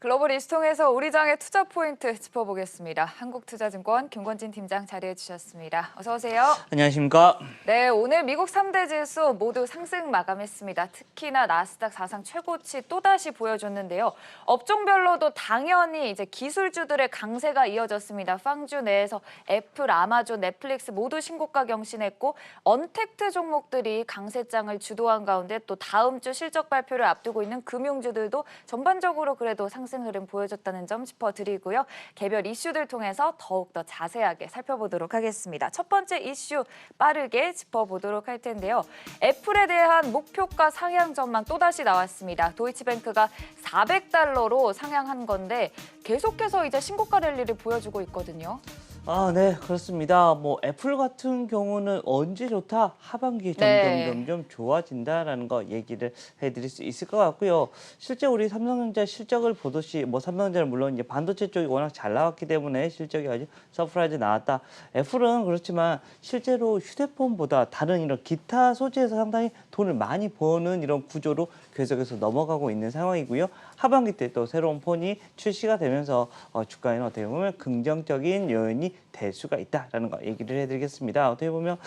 글로벌 이슈통해서 우리 장의 투자 포인트 짚어보겠습니다. 한국투자증권 김권진 팀장 자리해 주셨습니다. 어서 오세요. 안녕하십니까. 네, 오늘 미국 3대 지수 모두 상승 마감했습니다. 특히나 나스닥 사상 최고치 또다시 보여줬는데요. 업종별로도 당연히 이제 기술주들의 강세가 이어졌습니다. 빵주 내에서 애플, 아마존, 넷플릭스 모두 신고가 경신했고 언택트 종목들이 강세장을 주도한 가운데 또 다음 주 실적 발표를 앞두고 있는 금융주들도 전반적으로 그래도 상승 흐름 보여줬다는 점 짚어드리고요. 개별 이슈들 통해서 더욱더 자세하게 살펴보도록 하겠습니다. 첫 번째 이슈 빠르게 짚어보도록 할 텐데요. 애플에 대한 목표가 상향 전망 또다시 나왔습니다. 도이치뱅크가 400달러로 상향한 건데 계속해서 이제 신고가 랠리를 보여주고 있거든요. 네, 그렇습니다. 애플 같은 경우는 언제 좋다? 하반기에 네. 점점 좋아진다라는 거 얘기를 해드릴 수 있을 것 같고요. 실제 우리 삼성전자 실적을 보듯이 삼성전자는 물론 이제 반도체 쪽이 워낙 잘 나왔기 때문에 실적이 아주 서프라이즈 나왔다. 애플은 그렇지만 실제로 휴대폰보다 다른 이런 기타 소재에서 상당히 돈을 많이 버는 이런 구조로 계속해서 넘어가고 있는 상황이고요. 하반기 때 또 새로운 폰이 출시가 되면서 주가에는 어떻게 보면 긍정적인 요인이 될 수가 있다라는 거 얘기를 해드리겠습니다. 어떻게 보면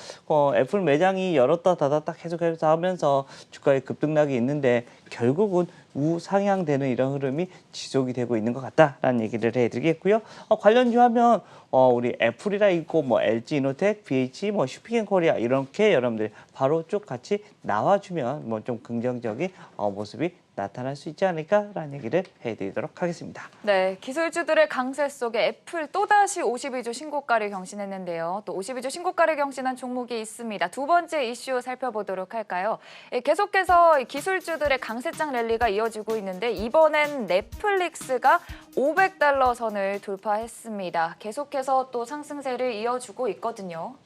애플 매장이 열었다 닫았다 계속해서 하면서 주가의 급등락이 있는데 결국은 우상향되는 이런 흐름이 지속이 되고 있는 것 같다라는 얘기를 해드리겠고요. 관련주 하면 우리 애플이라 있고 LG 이노텍, BH, 슈핑앤코리아 이렇게 여러분들 바로 쭉 같이 나와주면 좀 긍정적인 모습이 나타날 수 있지 않을까라는 얘기를 해드리도록 하겠습니다. 네, 기술주들의 강세 속에 애플 또다시 52주 신고가를 경신했는데요. 또 52주 신고가를 경신한 종목이 있습니다. 두 번째 이슈 살펴보도록 할까요? 계속해서 기술주들의 강세장 랠리가 이어지고 있는데 이번엔 넷플릭스가 500달러 선을 돌파했습니다. 계속해서 또 상승세를 이어주고 있거든요.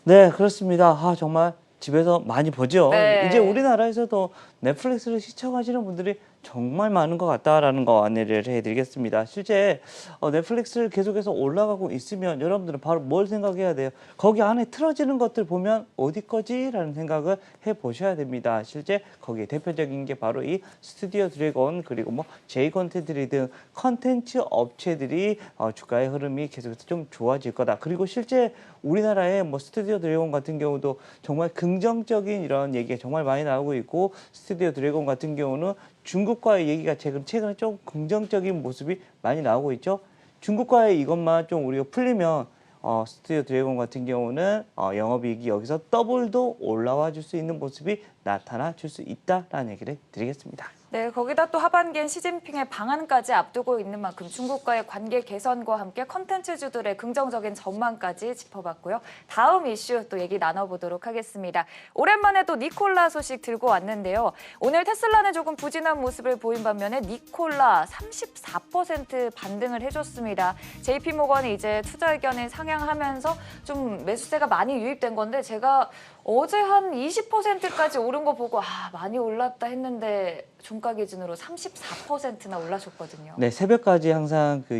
네, 그렇습니다. 정말 집에서 많이 보죠. 네. 이제 우리나라에서도 넷플릭스를 시청하시는 분들이 정말 많은 것 같다라는 거 안내를 해드리겠습니다. 실제 넷플릭스를 계속해서 올라가고 있으면 여러분들은 바로 뭘 생각해야 돼요? 거기 안에 틀어지는 것들 보면 어디 거지? 라는 생각을 해보셔야 됩니다. 실제 거기에 대표적인 게 바로 이 스튜디오 드래곤 그리고 제이 컨텐츠리 등 컨텐츠 업체들이 주가의 흐름이 계속해서 좀 좋아질 거다. 그리고 실제 우리나라의 스튜디오 드래곤 같은 경우도 정말 긍정적인 이런 얘기가 정말 많이 나오고 있고 스튜디오 드래곤 같은 경우는 중국과의 얘기가 최근에 좀 긍정적인 모습이 많이 나오고 있죠. 중국과의 이것만 좀 우리가 풀리면 스튜디오 드래곤 같은 경우는 영업이익이 여기서 더블도 올라와 줄 수 있는 모습이 나타나 줄 수 있다라는 얘기를 드리겠습니다. 네, 거기다 또 하반기엔 시진핑의 방한까지 앞두고 있는 만큼 중국과의 관계 개선과 함께 컨텐츠주들의 긍정적인 전망까지 짚어봤고요. 다음 이슈 또 얘기 나눠보도록 하겠습니다. 오랜만에 또 니콜라 소식 들고 왔는데요. 오늘 테슬라는 조금 부진한 모습을 보인 반면에 니콜라 34% 반등을 해줬습니다. JP모건이 이제 투자 의견을 상향하면서 좀 매수세가 많이 유입된 건데 제가 어제 한 20%까지 오른 거 보고 많이 올랐다 했는데 종가 기준으로 34%나 올라셨거든요. 네, 새벽까지 항상 그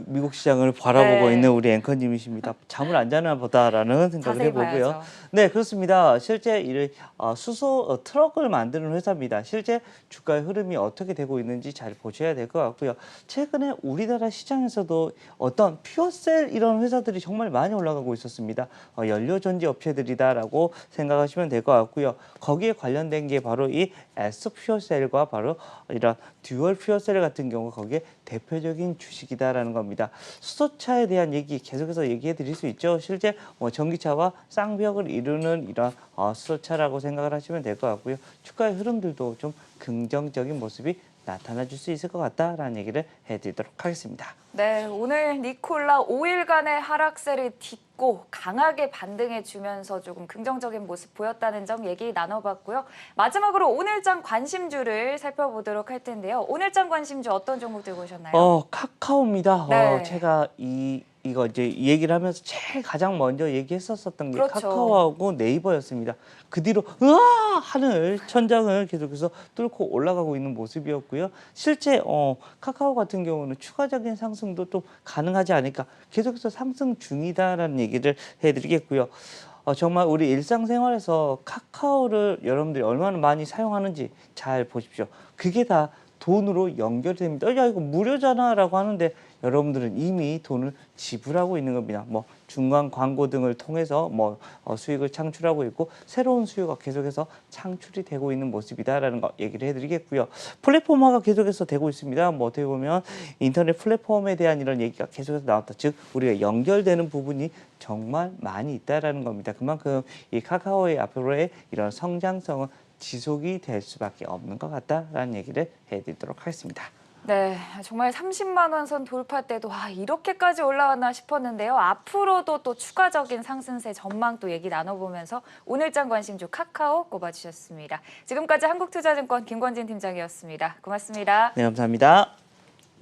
미국 시장을 바라보고 네. 있는 우리 앵커님이십니다. 잠을 안 자나 보다라는 생각을 자세히 해보고요. 봐야죠. 네, 그렇습니다. 실제 이 수소 트럭을 만드는 회사입니다. 실제 주가의 흐름이 어떻게 되고 있는지 잘 보셔야 될 것 같고요. 최근에 우리나라 시장에서도 어떤 퓨어셀 이런 회사들이 정말 많이 올라가고 있었습니다. 연료 전지 업체들이다라고 생각하시면 될 것 같고요. 거기에 관련된 게 바로 이 S 퓨어셀과 바로 이런 듀얼 퓨어셀 같은 경우 거기에 대표적인 주식이다라는 겁니다. 수소차에 대한 얘기 계속해서 얘기해 드릴 수 있죠. 실제 전기차와 쌍벽을 이루는 이런 수소차라고 생각을 하시면 될 것 같고요. 주가의 흐름들도 좀 긍정적인 모습이 나타나 줄 수 있을 것 같다라는 얘기를 해드리도록 하겠습니다. 네, 오늘 니콜라 5일간의 하락세를 딛고 강하게 반등해주면서 조금 긍정적인 모습 보였다는 점 얘기 나눠봤고요. 마지막으로 오늘장 관심주를 살펴보도록 할 텐데요. 오늘장 관심주 어떤 종목 들고 오셨나요? 카카오입니다. 네. 제가 이거 이제 얘기를 하면서 제일 가장 먼저 얘기했었던 게 그렇죠. 카카오하고 네이버였습니다. 그 뒤로 으아 하늘 천장을 계속해서 뚫고 올라가고 있는 모습이었고요. 실제 카카오 같은 경우는 추가적인 상승도 좀 가능하지 않을까 계속해서 상승 중이다라는 얘기를 해드리겠고요. 정말 우리 일상생활에서 카카오를 여러분들이 얼마나 많이 사용하는지 잘 보십시오. 그게 다 돈으로 연결됩니다. 야, 이거 무료잖아라고 하는데 여러분들은 이미 돈을 지불하고 있는 겁니다. 뭐 중간 광고 등을 통해서 수익을 창출하고 있고 새로운 수요가 계속해서 창출이 되고 있는 모습이다라는 거 얘기를 해드리겠고요. 플랫폼화가 계속해서 되고 있습니다. 뭐 어떻게 보면 인터넷 플랫폼에 대한 이런 얘기가 계속해서 나왔다. 즉 우리가 연결되는 부분이 정말 많이 있다라는 겁니다. 그만큼 이 카카오의 앞으로의 이런 성장성은 지속이 될 수밖에 없는 것 같다라는 얘기를 해드리도록 하겠습니다. 네, 정말 30만 원 선 돌파 때도 이렇게까지 올라왔나 싶었는데요. 앞으로도 또 추가적인 상승세 전망 또 얘기 나눠보면서 오늘장 관심주 카카오 꼽아주셨습니다. 지금까지 한국투자증권 김권진 팀장이었습니다. 고맙습니다. 네, 감사합니다.